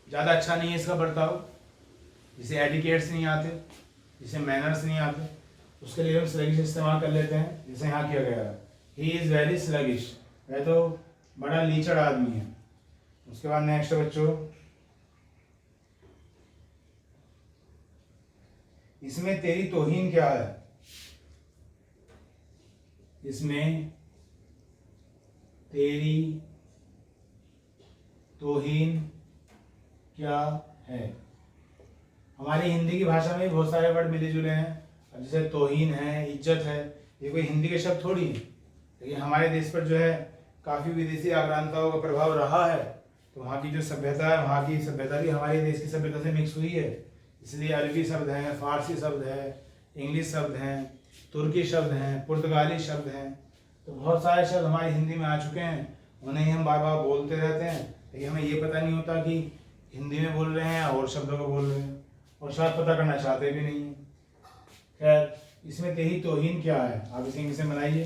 S1: ज़्यादा अच्छा नहीं है इसका बर्ताव, जिसे एटिकेट्स नहीं आते, जिसे मैनर्स नहीं आते, उसके लिए हम स्लगिश इस्तेमाल कर लेते हैं, जैसे यहाँ किया गया है, ही इज़ वेरी स्लगिश, वह तो बड़ा लीचड़ आदमी है। उसके बाद नेक्स्ट बच्चों, इसमें तेरी तौहीन क्या है? इसमें तेरी तौहीन क्या है? हमारी हिंदी की भाषा में बहुत सारे वर्ड मिले जुले हैं। अब जैसे तौहीन है, इज्जत है, ये कोई हिंदी के शब्द थोड़ी है, लेकिन हमारे देश पर जो है काफ़ी विदेशी आक्रांताओं का प्रभाव रहा है, तो वहाँ की जो सभ्यता है, वहाँ की सभ्यता भी हमारे देश की सभ्यता से मिक्स हुई है। इसलिए अरबी शब्द हैं, फारसी शब्द है, इंग्लिश शब्द हैं, तुर्की शब्द हैं, पुर्तगाली शब्द हैं, तो बहुत सारे शब्द हमारी हिंदी में आ चुके हैं। उन्हें हम बार बार बोलते रहते हैं, लेकिन हमें ये पता नहीं होता कि हिंदी में बोल रहे हैं और शब्दों को बोल रहे हैं, और शायद पता करना चाहते भी नहीं हैं। खैर, इसमें तेरी तौहीन क्या है? आप इसे इंग्लिश में बनाइए।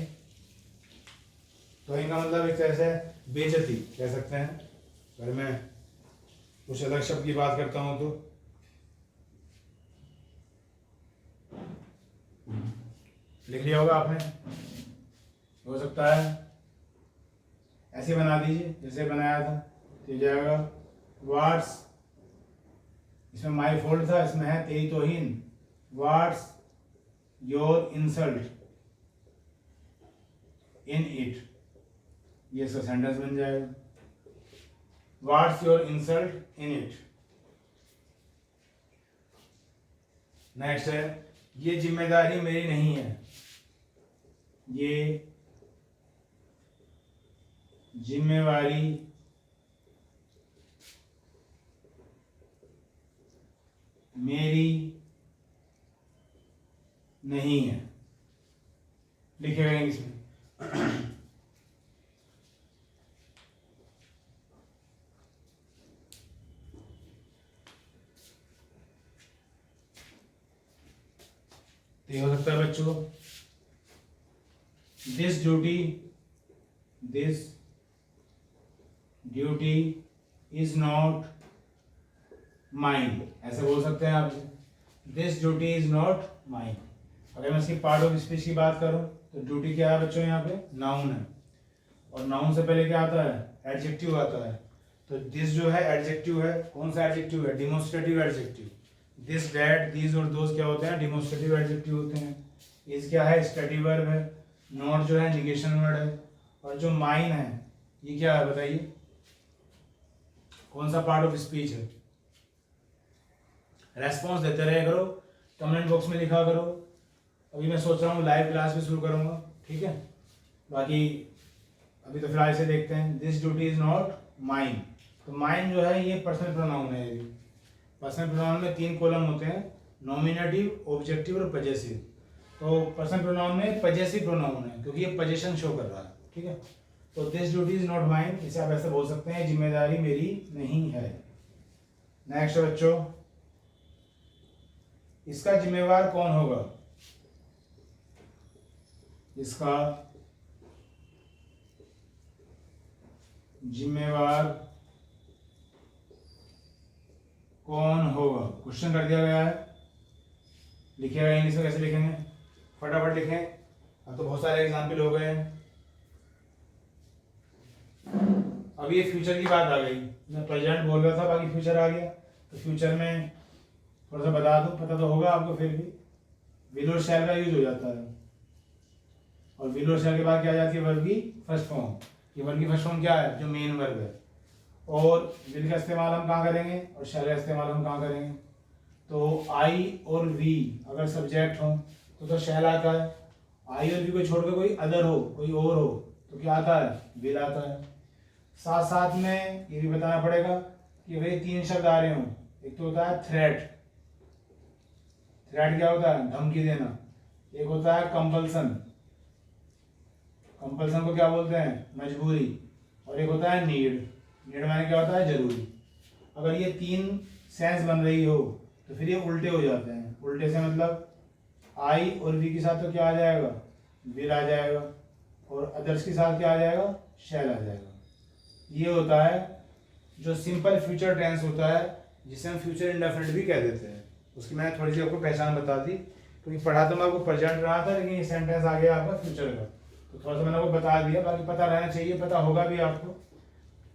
S1: तौहीन का मतलब एक तरह से बेइज्जती कह सकते हैं, अगर मैं कुछ अलग शब्द की बात करता हूँ तो। लिख लिया होगा आपने, हो सकता है ऐसे बना दीजिए जैसे बनाया था, तो जाएगा वाट्स, इसमें माई फॉल्ट था, इसमें है तेरी तौहीन। What's your insult in it, ये इसका सेंटेंस बन जाएगा। What's your insult in it. Next है, ये जिम्मेदारी मेरी नहीं है। ये जिम्मेवारी मेरी नहीं है। लिखेगा इंग्लिश में। ये हो सकता है बच्चों, this duty is not mine, ऐसे बोल सकते हैं आप। This duty is not mine. अगर मैं इसकी पार्ट ऑफ स्पीच की बात करूं तो ड्यूटी क्या है बच्चों? यहाँ पे नाउन है, और नाउन से पहले क्या आता है? एडजेक्टिव आता है। तो दिस जो है एडजेक्टिव है। कौन सा एडजेक्टिव है? Demonstrative adjective. This, that, these और दोज क्या होते हैं? डिमोन्स्ट्रेटिव एडजेक्टिव होते हैं। इज क्या है? स्टेटिव वर्ब है। नॉट जो है निगेशन वर्ड है। और जो माइन है ये क्या है बताइए? कौन सा पार्ट ऑफ स्पीच है? रेस्पॉन्स देते रहे करो, कमेंट बॉक्स में लिखा करो। अभी मैं सोच रहा हूँ लाइव क्लास भी शुरू करूँगा, ठीक है? बाकी अभी तो फिलहाल इसे देखते हैं। This duty is not mine. तो माइन जो है ये पर्सनल प्रोनाउन है। ये पर्सनल प्रोनाउन में 3 कॉलम होते हैं, नॉमिनेटिव, ऑब्जेक्टिव और पजेसिव। तो पर्सनल प्रोनाउन में पजेसिव प्रोनाउन है, क्योंकि ये पजेशन शो कर रहा है, ठीक है? तो this duty is not mine, इसे आप ऐसे बोल सकते हैं, जिम्मेदारी मेरी नहीं है। नेक्स्ट बच्चों, इसका जिम्मेवार कौन होगा? इसका जिम्मेवार कौन होगा? क्वेश्चन कर दिया गया है। लिखिएगा इंग्लिश में, कैसे लिखेंगे? फटाफट लिखें, अब तो बहुत सारे एग्जाम्पल हो गए हैं। अब ये फ्यूचर की बात आ गई। मैं प्रेजेंट बोल रहा था, बाकी फ्यूचर आ गया, तो फ्यूचर में थोड़ा सा बता दूं, पता तो होगा आपको फिर भी। विल और शैल का यूज हो जाता है, और विल और शैल के बाद क्या आ जाती है? वर्ब की फर्स्ट फॉर्म। ये वर्ब की फर्स्ट फॉर्म क्या है? जो मेन वर्ब है। और विल का इस्तेमाल हम कहाँ करेंगे और शैल का इस्तेमाल हम कहाँ करेंगे? तो आई और वी अगर सब्जेक्ट हो तो शैल आता है। आई और वी को छोड़कर कोई अदर हो, कोई और हो, तो क्या आता है? विल आता है। साथ साथ में ये भी बताना पड़ेगा कि भाई 3 शब्द आ रहे हों। एक तो होता है थ्रेट। थ्रेट क्या होता है? धमकी देना। एक होता है कंपल्सन। कंपल्सन को क्या बोलते हैं? मजबूरी। और एक होता है नीड। नीड माने क्या होता है? जरूरी। अगर ये 3 सेंस बन रही हो तो फिर ये उल्टे हो जाते हैं। उल्टे से मतलब आई और वी के साथ तो क्या आ जाएगा, विल आ जाएगा, और अदर्स के साथ क्या आ जाएगा, शैल आ जाएगा। ये होता है जो सिंपल फ्यूचर टेंस होता है, जिसे हम फ्यूचर इंडेफिनिट भी कह देते हैं। उसकी मैंने थोड़ी सी आपको पहचान बता दी, क्योंकि पढ़ा तो मैं आपको प्रेजेंट रहा था, लेकिन ये सेंटेंस आ गया आपका फ्यूचर का, तो थोड़ा सा मैंने आपको बता दिया, बाकी पता रहना चाहिए, पता होगा भी आपको।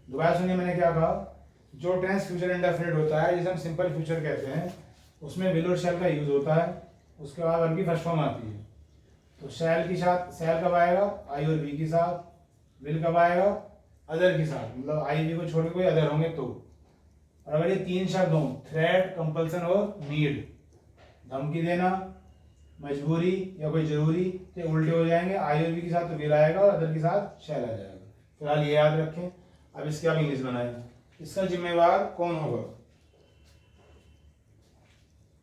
S1: दोबारा सुनिए मैंने क्या कहा, जो टेंस फ्यूचर इंडेफिनिट होता है, जिसे हम सिंपल फ्यूचर कहते हैं, उसमें विल और शैल का यूज होता है। उसके बाद वर्ब की फर्स्ट फॉर्म आती है। तो शैल के साथ शैल कब आएगा, आई और वी के साथ। विल कब आएगा, अदर के साथ, मतलब आई वी को छोड़ के कोई अदर होंगे तो। और अगर ये तीन शब्द हों, थ्रेट, कंपल्सन और नीड, धमकी देना, मजबूरी या कोई जरूरी, तो उल्टे हो जाएंगे। आई और वी के साथ तो विल आएगा और अदर के साथ शैल आ जाएगा। फिलहाल ये याद रखें। अब इसके आप इंग्लिश बनाएं। इसका जिम्मेवार कौन होगा,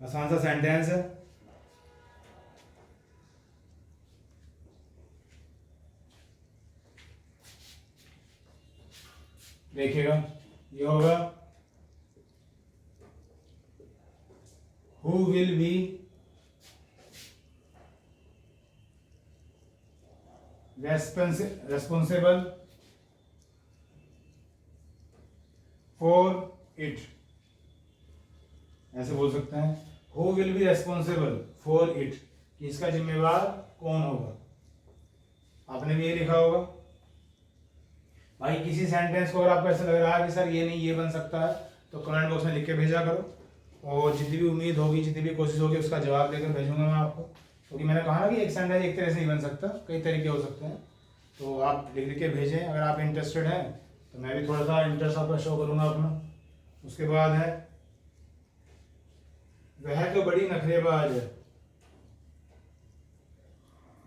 S1: आसान सा सेंटेंस है। देखिएगा, ये होगा who will be responsible for it, ऐसे बोल सकते हैं। Who will be responsible for it, कि इसका जिम्मेवार कौन होगा। आपने भी ये लिखा होगा। भाई किसी सेंटेंस को अगर आपको ऐसा लग रहा है कि सर ये नहीं ये बन सकता है, तो कमेंट बॉक्स में लिख के भेजा करो, और जितनी भी उम्मीद होगी, जितनी भी कोशिश होगी, उसका जवाब देकर भेजूंगा मैं आपको। क्योंकि मैंने कहा ना कि एक सेंटेंस एक तरह से नहीं बन सकता, कई तरीके हो सकते हैं। तो आप लिख के भेजें अगर आप इंटरेस्टेड हैं, तो मैं भी थोड़ा सा इंटरेस्ट आपका शो करूँगा अपना। उसके बाद है, वह तो बड़ी नखरेबाज है,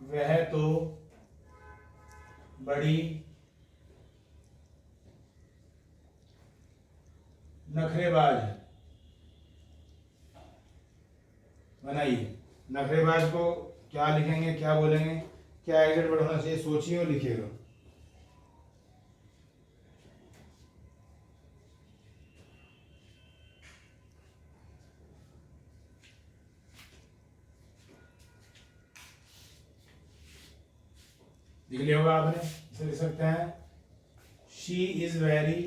S1: वह तो बड़ी नखरेबाज है। बनाइए, नखरेबाज को क्या लिखेंगे, क्या बोलेंगे, क्या एग्जैक्ट वर्ड होना चाहिए, सोचिए और लिखिएगा। लिख लिया होगा आपने। इसे लिख सकते हैं, शी इज वेरी,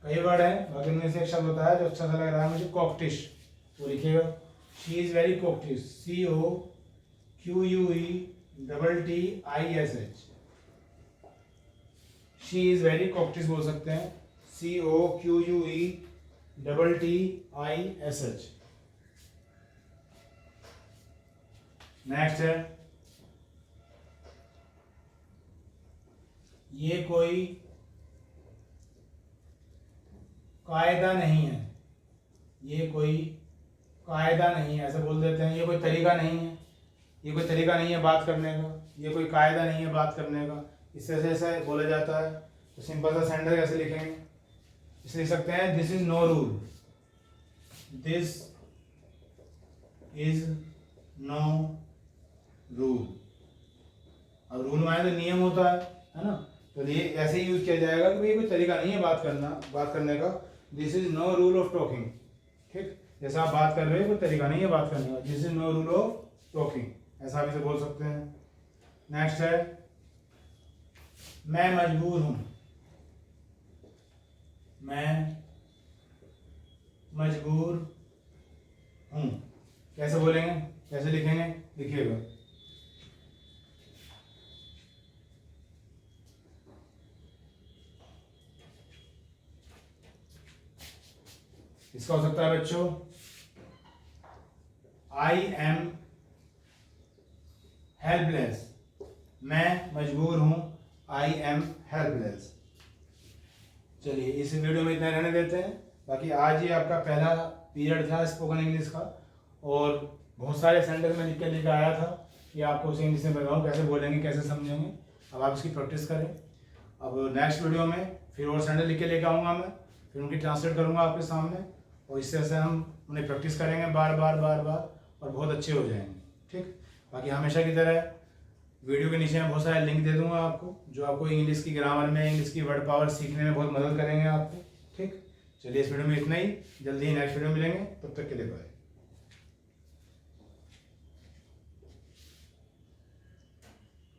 S1: कई वर्ड है, बाकी उनमें से एक शब्द होता है जो अच्छा सा लग रहा है मुझे, कॉकटिश, वो लिखिएगा। She is very coquettish, COQUETTISH, she is very coquettish बोल सकते हैं, COQUETTISH। नेक्स्ट है, ये कोई कायदा नहीं है, ये कोई कायदा नहीं है, ऐसे बोल देते हैं। ये कोई तरीका नहीं है, ये कोई तरीका नहीं है बात करने का, ये कोई कायदा नहीं है बात करने का, इससे ऐसे बोला जाता है। तो सिंपल सा सेंटेंस कैसे लिखेंगे, इसे लिख सकते हैं, this is no rule, this is no rule. अब रूल माने तो नियम होता है ना, तो ये ऐसे ही यूज किया जाएगा कि ये कोई तरीका नहीं है बात करने का। This is no rule of talking, ठीक, जैसा आप बात कर रहे हो कोई तरीका नहीं है बात करने का, this is no rule of talking, ऐसा भी से बोल सकते हैं। नेक्स्ट है, मैं मजबूर हूं, मैं मजबूर हूं, कैसे बोलेंगे, कैसे लिखेंगे, लिखिएगा। इसका हो सकता है बच्चों, आई एम हेल्पलेस, मैं मजबूर हूं, आई एम हेल्पलेस। चलिए इस वीडियो में इतना रहने देते हैं। बाकी आज ही आपका पहला पीरियड था स्पोकन इंग्लिश का, और बहुत सारे सेंटेंस में लिख के लेकर आया था कि आपको उसे इंग्लिश में बताऊँ कैसे बोलेंगे, कैसे समझेंगे। अब आप इसकी प्रैक्टिस करें। अब नेक्स्ट वीडियो में फिर और सेंटेंस लिख के लेकर आऊँगा मैं, फिर उनकी ट्रांसलेट करूँगा आपके सामने, और इससे ऐसे हम उन्हें प्रैक्टिस करेंगे बार बार और बहुत अच्छे हो जाएंगे, ठीक। बाकी हमेशा की तरह वीडियो के नीचे मैं बहुत सारे लिंक दे दूंगा आपको, जो आपको इंग्लिश की ग्रामर में, इंग्लिश की वर्ड पावर सीखने में बहुत मदद करेंगे आपको, ठीक। चलिए इस वीडियो में इतना ही, जल्दी ही नेक्स्ट वीडियो में मिलेंगे, तब तक के लिए बाय।